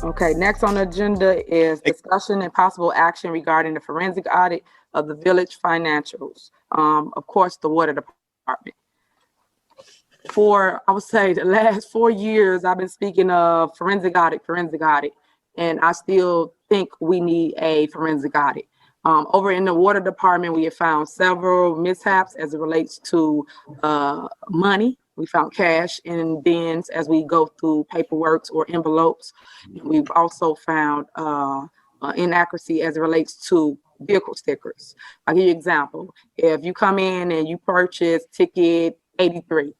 Okay, next on the agenda is discussion and possible action regarding the forensic audit of the village financials. Of course, the water department. For, I would say, the last 4 years, I've been speaking of forensic audit, and I still think we need a forensic audit. Over in the water department, we have found several mishaps as it relates to money. We found cash in bins as we go through paperwork or envelopes. We've also found inaccuracy as it relates to vehicle stickers. I'll give you an example. If you come in and you purchase ticket 83,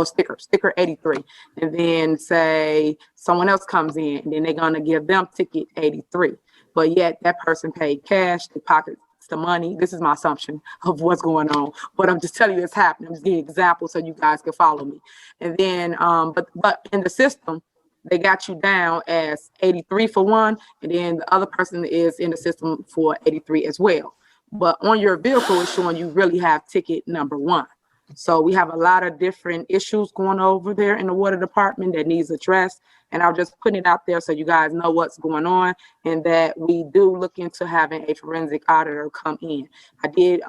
sticker 83, and then say someone else comes in and then they're gonna give them ticket 83, but yet that person paid cash, they pockets the money. This is my assumption of what's going on, but I'm just telling you it's happening. I'm just giving examples so you guys can follow me. And then, but in the system, they got you down as 83 for one, and then the other person is in the system for 83 as well. But on your vehicle, it's showing you really have ticket number 1. So we have a lot of different issues going over there in the water department that needs addressed. And I'm just putting it out there so you guys know what's going on and that we do look into having a forensic auditor come in. I did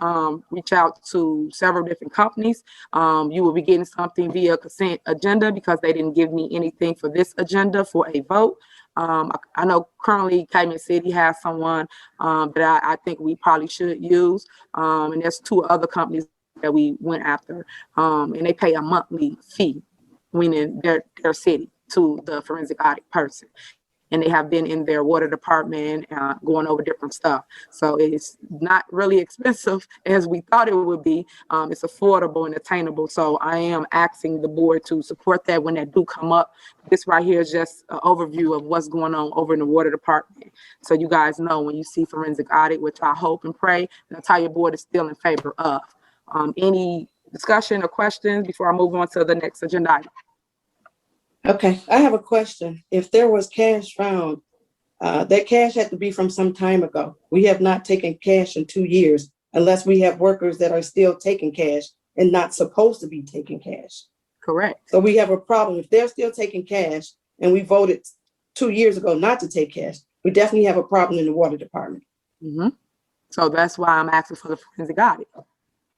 reach out to several different companies. You will be getting something via consent agenda because they didn't give me anything for this agenda for a vote. I know currently Cayman City has someone that I think we probably should use. And there's 2 other companies that we went after, and they pay a monthly fee, meaning their city, to the forensic audit person. And they have been in their water department going over different stuff. So it's not really expensive as we thought it would be. It's affordable and attainable. So I am asking the board to support that when that do come up. This right here is just an overview of what's going on over in the water department. So you guys know when you see forensic audit, which I hope and pray the entire board is still in favor of. Any discussion or questions before I move on to the next agenda item? Okay, I have a question. If there was cash found, that cash had to be from some time ago. We have not taken cash in 2 years unless we have workers that are still taking cash and not supposed to be taking cash. Correct. So we have a problem. If they're still taking cash and we voted 2 years ago not to take cash, we definitely have a problem in the water department. Mm-hmm. So that's why I'm asking for the forensic audit,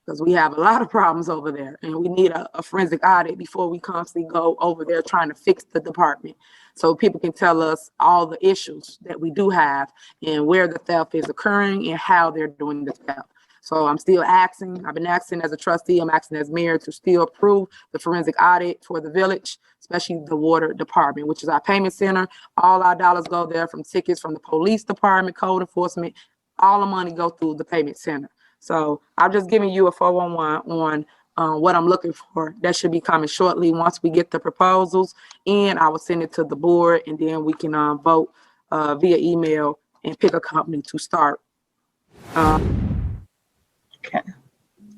because we have a lot of problems over there and we need a forensic audit before we constantly go over there trying to fix the department. So people can tell us all the issues that we do have and where the theft is occurring and how they're doing the theft. So I'm still asking, I've been asking as a trustee, I'm asking as mayor to still approve the forensic audit for the village, especially the water department, which is our payment center. All our dollars go there from tickets from the police department, code enforcement, all the money go through the payment center. So I'm just giving you a 411 on what I'm looking for. That should be coming shortly once we get the proposals, and I will send it to the board, and then we can vote via email and pick a company to start. Okay.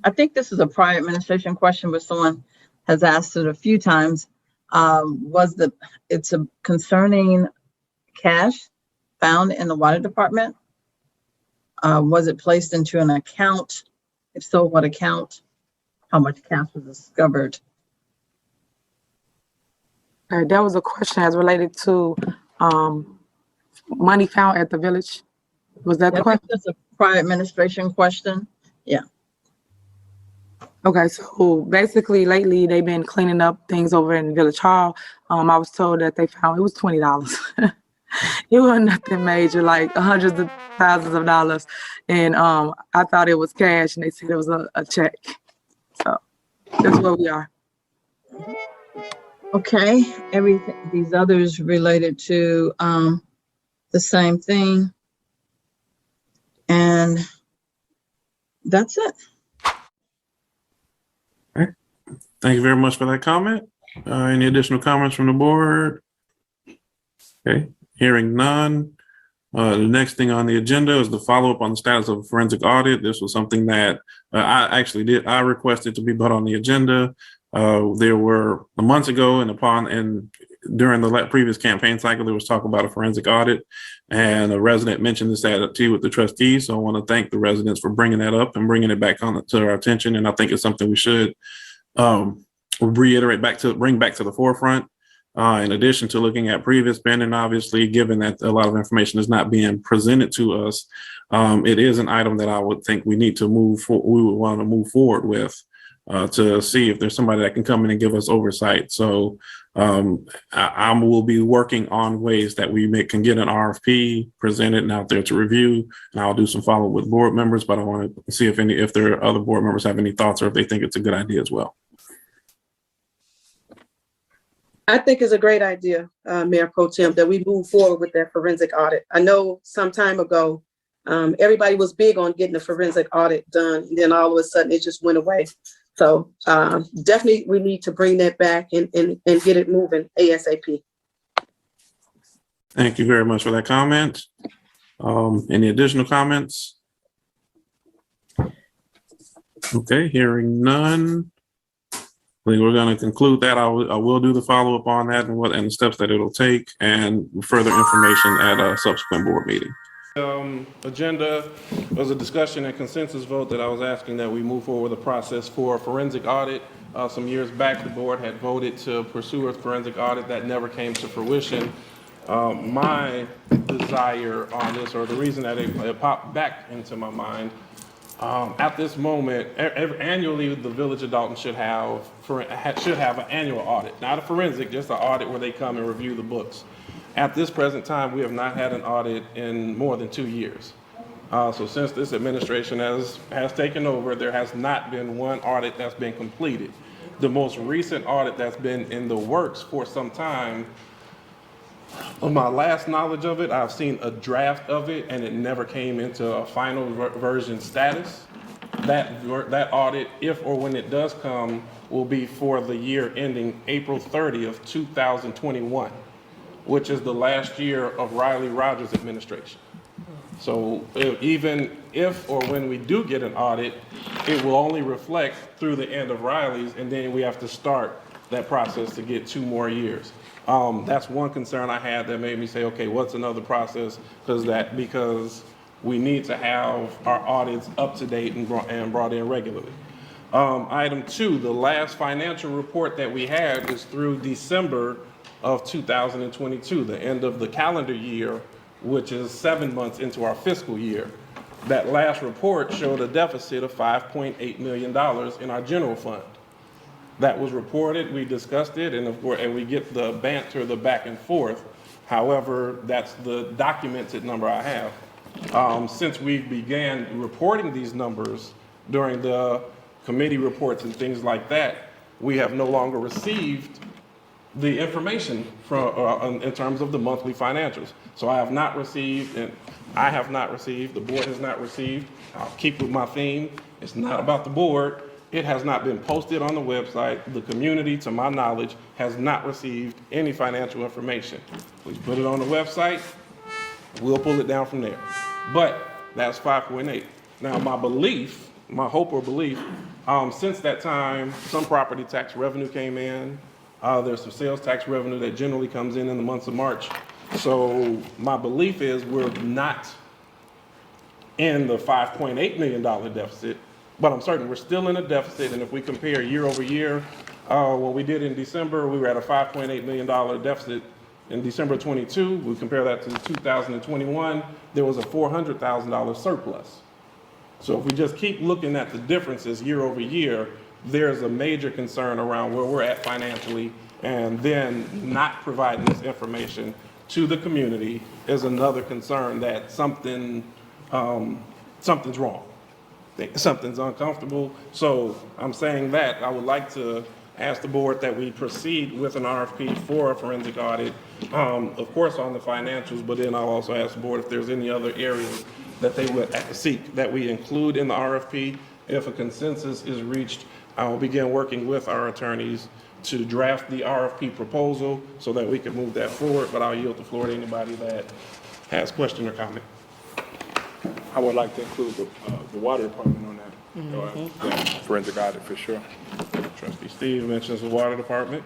I think this is a prior administration question, but someone has asked it a few times. It's a concerning cash found in the water department. Was it placed into an account? If so, what account? How much cash was discovered? That was a question as related to money found at the village. Was that the question? That's a prior administration question. Yeah. Okay, so basically lately they've been cleaning up things over in Village Hall. I was told that they found it was $20. It wasn't nothing major, like hundreds of thousands of dollars. And I thought it was cash and they said it was a check. So that's where we are. Okay, everything, these others related to the same thing. And that's it. All right. Thank you very much for that comment. Any additional comments from the board? Okay, hearing none. The next thing on the agenda is the follow-up on the status of a forensic audit. This was something that I requested to be put on the agenda. There were months ago and during the previous campaign cycle, there was talk about a forensic audit, and a resident mentioned this activity with the trustees. So I want to thank the residents for bringing that up and bringing it back to our attention. And I think it's something we should bring back to the forefront. In addition to looking at previous spending, obviously, given that a lot of information is not being presented to us, it is an item that I would think we need to we would want to move forward with to see if there's somebody that can come in and give us oversight. So I will be working on ways that we can get an RFP presented and out there to review, and I'll do some follow up with board members, but I want to see if there are other board members have any thoughts or if they think it's a good idea as well. I think it's a great idea, Mayor Pro Tem, that we move forward with that forensic audit. I know some time ago, everybody was big on getting a forensic audit done, and then all of a sudden it just went away. So definitely we need to bring that back and get it moving ASAP. Thank you very much for that comment. Any additional comments? Okay, hearing none. I think we're going to conclude that. I will do the follow up on that and the steps that it'll take, and further information at a subsequent board meeting. Agenda was a discussion and consensus vote that I was asking that we move forward with a process for a forensic audit. Some years back, the board had voted to pursue a forensic audit that never came to fruition. My desire on this, or the reason that it popped back into my mind, at this moment, annually, the Village of Dalton should have an annual audit, not a forensic, just an audit where they come and review the books. At this present time, we have not had an audit in more than 2 years. So since this administration has taken over, there has not been one audit that's been completed. The most recent audit that's been in the works for some time, on my last knowledge of it, I've seen a draft of it and it never came into a final version status. That audit, if or when it does come, will be for the year ending April 30th, 2021, which is the last year of Riley Rogers' administration. So even if or when we do get an audit, it will only reflect through the end of Riley's, and then we have to start that process to get 2 more years. That's one concern I had that made me say, okay, what's another process? Because we need to have our audits up to date and brought in regularly. Item 2, the last financial report that we had is through December of 2022, the end of the calendar year, which is 7 months into our fiscal year. That last report showed a deficit of $5.8 million in our general fund. That was reported, we discussed it, and we get the banter, the back and forth. However, that's the documented number I have. Since we began reporting these numbers during the committee reports and things like that, we have no longer received the information from in terms of the monthly financials. So I have not received, and I have not received, the board has not received. I'll keep with my theme. It's not about the board. It has not been posted on the website. The community, to my knowledge, has not received any financial information. We put it on the website, we'll pull it down from there. But that's 5.8. Now, my belief, my hope or belief, since that time, some property tax revenue came in. There's some sales tax revenue that generally comes in the months of March. So my belief is we're not in the $5.8 million deficit, but I'm certain we're still in a deficit. And if we compare year over year, what we did in December, we were at a $5.8 million deficit in December 22. We compare that to 2021, there was a $400,000 surplus. So if we just keep looking at the differences year over year, there's a major concern around where we're at financially, and then not providing this information to the community is another concern that something's wrong. Something's uncomfortable. So I'm saying that I would like to ask the board that we proceed with an RFP for a forensic audit, of course on the financials, but then I'll also ask the board if there's any other areas that they would seek that we include in the RFP. If a consensus is reached, I will begin working with our attorneys to draft the RFP proposal so that we can move that forward, but I'll yield the floor to anybody that has question or comment. I would like to include the water department on that. Yeah, forensic audit for sure. Trustee Steve mentions the water department.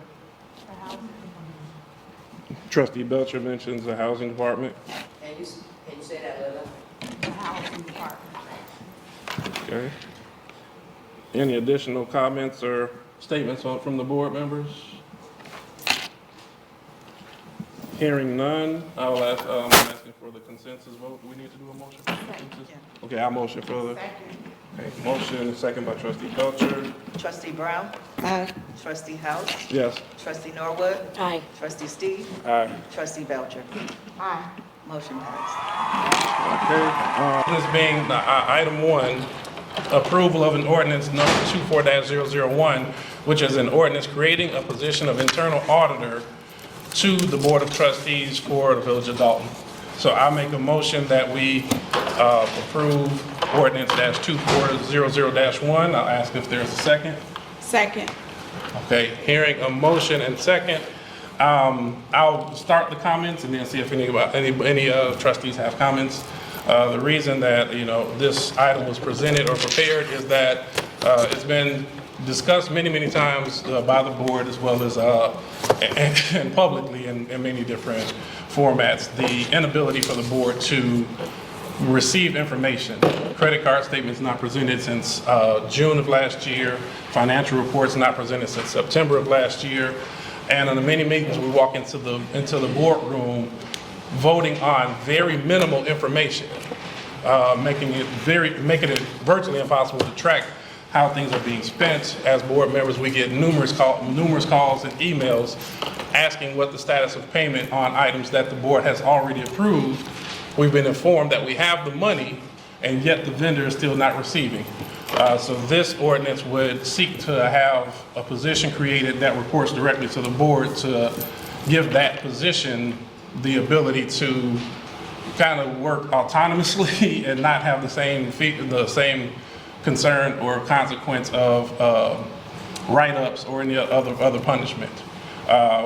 Trustee Belcher mentions the housing department. Can you say that, Lila? The housing department. Okay. Any additional comments or statements from the board members? Hearing none, I will ask, I'm asking for the consensus vote. Do we need to do a motion for the consensus? Okay, I'll motion for the, okay, motion, second by trustee Belcher. Trustee Brown? Aye. Trustee House? Yes. Trustee Norwood? Aye. Trustee Steve? Aye. Trustee Belcher? Aye. Motion passed. Okay, this being item 1, approval of an ordinance number 24-001, which is an ordinance creating a position of internal auditor to the Board of Trustees for the Village of Dalton. So I make a motion that we approve ordinance -2400-1. I'll ask if there's a second. Second. Okay, hearing a motion and second. I'll start the comments and then see if any trustees have comments. The reason that, this item was presented or prepared is that it's been discussed many times by the board as well as and publicly in many different formats, the inability for the board to receive information. Credit card statements not presented since June of last year, financial reports not presented since September of last year, and in the many meetings we walk into the boardroom voting on very minimal information, making it virtually impossible to track how things are being spent. As board members, we get numerous calls and emails asking what the status of payment on items that the board has already approved. We've been informed that we have the money, and yet the vendor is still not receiving. So this ordinance would seek to have a position created that reports directly to the board to give that position the ability to kind of work autonomously and not have the same concern or consequence of write-ups or any other punishment.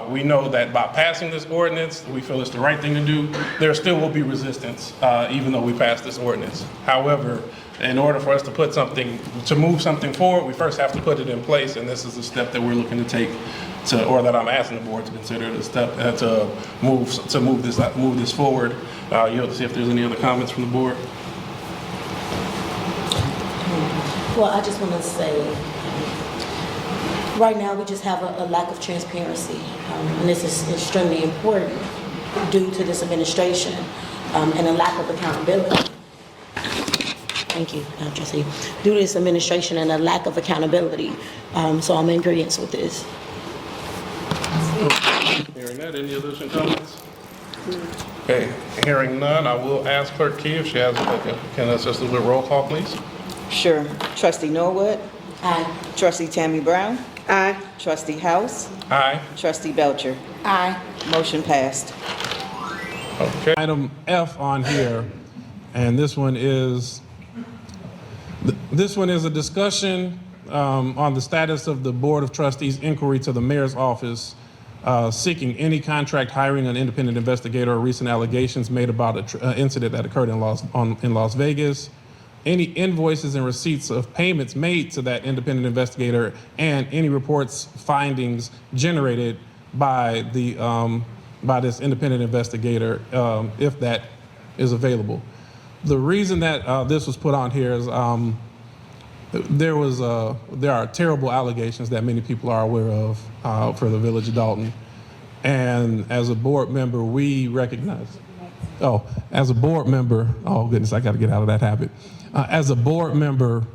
We know that by passing this ordinance, we feel it's the right thing to do. There still will be resistance, even though we pass this ordinance. However, in order for us to move something forward, we first have to put it in place, and this is the step that we're looking to take or that I'm asking the board to consider the step to move this forward. You'll see if there's any other comments from the board. Well, I just want to say, right now we just have a lack of transparency, and this is extremely important due to this administration and a lack of accountability. Thank you, Trustee. Due to this administration and a lack of accountability, so I'm in agreement with this. Hearing that, any additional comments? Okay, hearing none, I will ask Clerk Key if she has, can assist with roll call, please? Sure. Trustee Norwood? Aye. Trustee Tammy Brown? Aye. Trustee House? Aye. Trustee Belcher? Aye. Motion passed. Okay. Item F on here, and this one is a discussion on the status of the Board of Trustees inquiry to the Mayor's office seeking any contract hiring an independent investigator or recent allegations made about an incident that occurred in Las Vegas, any invoices and receipts of payments made to that independent investigator, and any reports, findings generated by this independent investigator, if that is available. The reason that this was put on here is there are terrible allegations that many people are aware of for the Village of Dalton, and as a board member, we recognize. Oh goodness, I got to get out of that habit. As a board member,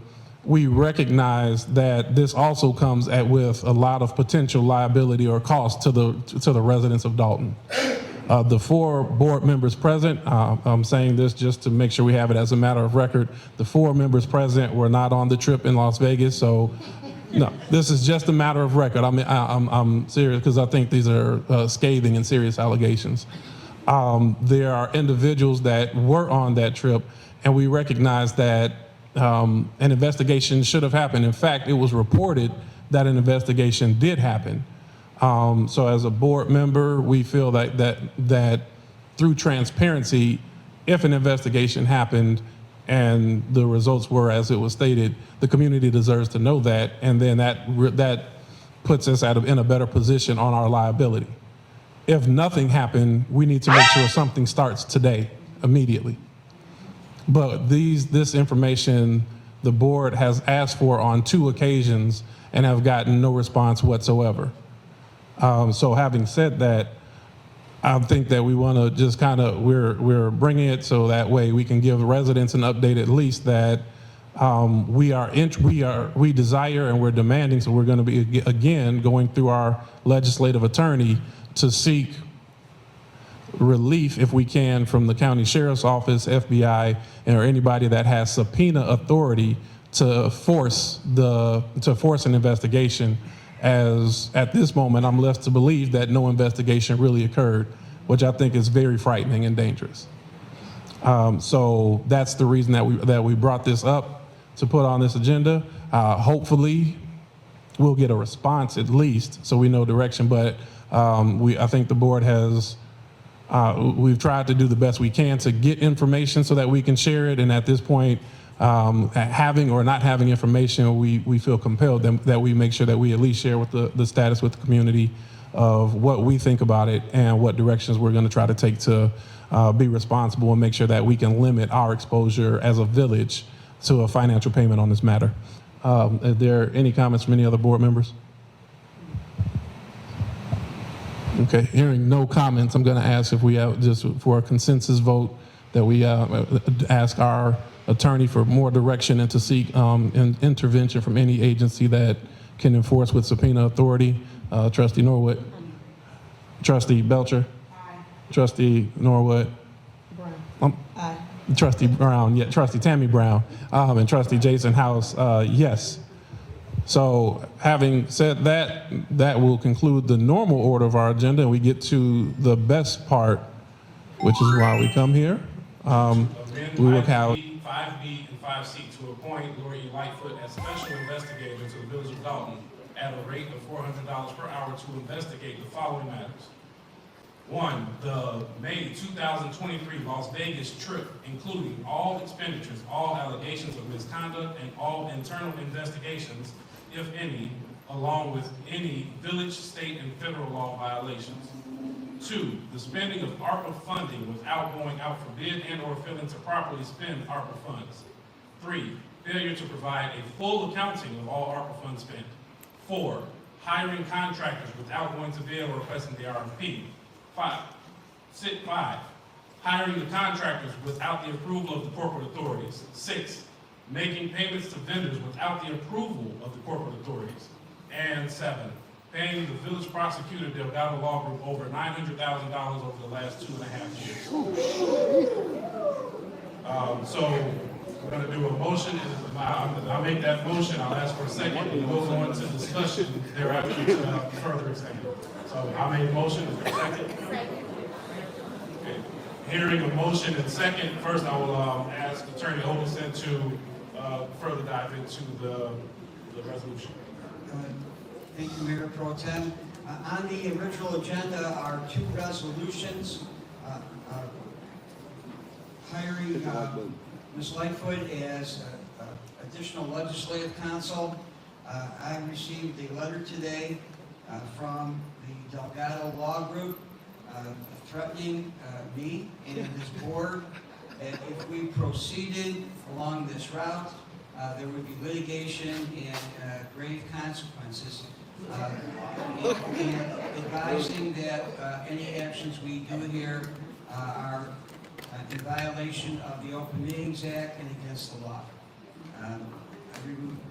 we recognize that this also comes with a lot of potential liability or cost to the residents of Dalton. The 4 board members present, I'm saying this just to make sure we have it as a matter of record. The 4 members present were not on the trip in Las Vegas, so no, this is just a matter of record. I mean, I'm serious because I think these are scathing and serious allegations. There are individuals that were on that trip, and we recognize that an investigation should have happened. In fact, it was reported that an investigation did happen. So as a board member, we feel that through transparency, if an investigation happened and the results were as it was stated, the community deserves to know that, and then that puts us in a better position on our liability. If nothing happened, we need to make sure something starts today, immediately. But this information the board has asked for on 2 occasions and have gotten no response whatsoever. So having said that, I think that we want to just kind of, we're bringing it so that way we can give residents an update at least that we desire and we're demanding, so we're going to be, again, going through our legislative attorney to seek relief, if we can, from the county sheriff's office, FBI, or anybody that has subpoena authority to force an investigation. As at this moment, I'm left to believe that no investigation really occurred, which I think is very frightening and dangerous. So that's the reason that we brought this up to put on this agenda. Hopefully, we'll get a response at least, so we know direction. But I think the board has. We've tried to do the best we can to get information so that we can share it. And at this point, having or not having information, we feel compelled that we make sure that we at least share with the status with the community of what we think about it and what directions we're going to try to take to be responsible and make sure that we can limit our exposure as a village to a financial payment on this matter. Are there any comments from any other board members? Okay, hearing no comments, I'm going to ask if we have, just for a consensus vote, that we ask our attorney for more direction and to seek intervention from any agency that can enforce with subpoena authority. Trustee Norwood. Trustee Belcher. Aye. Trustee Norwood. Brown. Aye. Trustee Brown, yeah, Trustee Tammy Brown, and Trustee Jason House, yes. So having said that, that will conclude the normal order of our agenda, and we get to the best part, which is why we come here. We will have 5B and 5C to appoint Lori Lightfoot as special investigator to the Village of Dalton at a rate of $400 per hour to investigate the following matters. 1, the May 2023 Las Vegas trip, including all expenditures, all allegations of misconduct, and all internal investigations, if any, along with any village, state, and federal law violations. 2, the spending of ARPA funding without going out for bid and or failing to properly spend ARPA funds. 3, failure to provide a full accounting of all ARPA funds spent. 4, hiring contractors without going to bid or requesting the RFP. 5, hiring the contractors without the approval of the corporate authorities. 6, making payments to vendors without the approval of the corporate authorities. And 7, paying the village prosecutor Delgado Law Group over $900,000 over the last 2.5 years. So we're going to do a motion. I'll make that motion. I'll ask for a second, and we'll go into discussion thereafter to further executive. So I made a motion. Is there a second? Okay. Hearing a motion and second, first I will ask Attorney Olson to further dive into the resolution. Thank you, Mayor Pro Tem. On the original agenda are 2 resolutions hiring Ms. Lightfoot as additional legislative counsel. I received a letter today from the Delgado Law Group threatening me and this board that if we proceeded along this route, there would be litigation and grave consequences. And advising that any actions we do here are in violation of the Open Meetings Act and against the law. I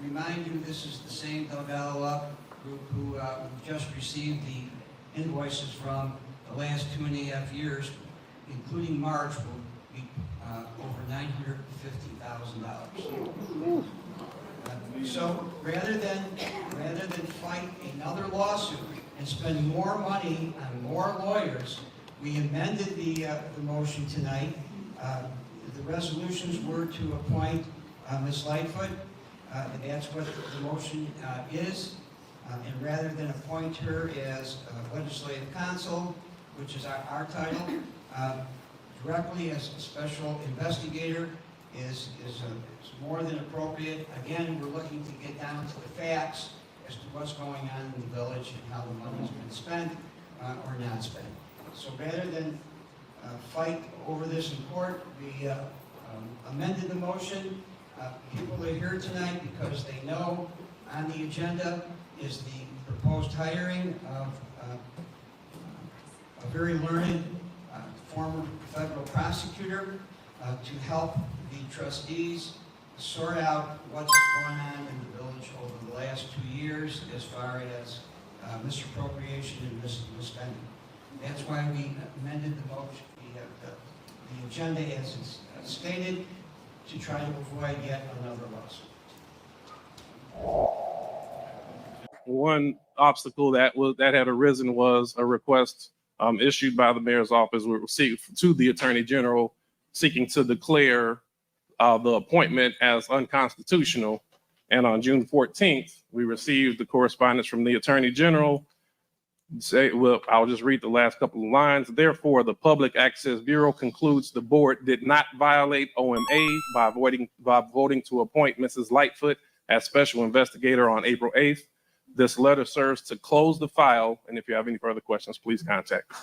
remind you, this is the same Delgado Law Group who just received the invoices from the last 2.5 years, including March, will be over $950,000. So rather than fight another lawsuit and spend more money on more lawyers, we amended the motion tonight. The resolutions were to appoint Ms. Lightfoot. That's what the motion is. And rather than appoint her as legislative counsel, which is our title, directly as a special investigator is more than appropriate. Again, we're looking to get down to the facts as to what's going on in the village and how the money's been spent or not spent. So rather than fight over this in court, we amended the motion. People are here tonight because they know on the agenda is the proposed hiring of a very learned former federal prosecutor to help the trustees sort out what's going on in the village over the last 2 years as far as misappropriation and misspending. That's why we amended the motion. We have the agenda as it's stated to try to avoid yet another lawsuit. One obstacle that had arisen was a request issued by the mayor's office to the attorney general seeking to declare the appointment as unconstitutional. And on June 14th, we received the correspondence from the attorney general. I'll just read the last couple of lines. Therefore, the Public Access Bureau concludes the board did not violate OMA by voting to appoint Mrs. Lightfoot as special investigator on April 8th. This letter serves to close the file, and if you have any further questions, please contact me.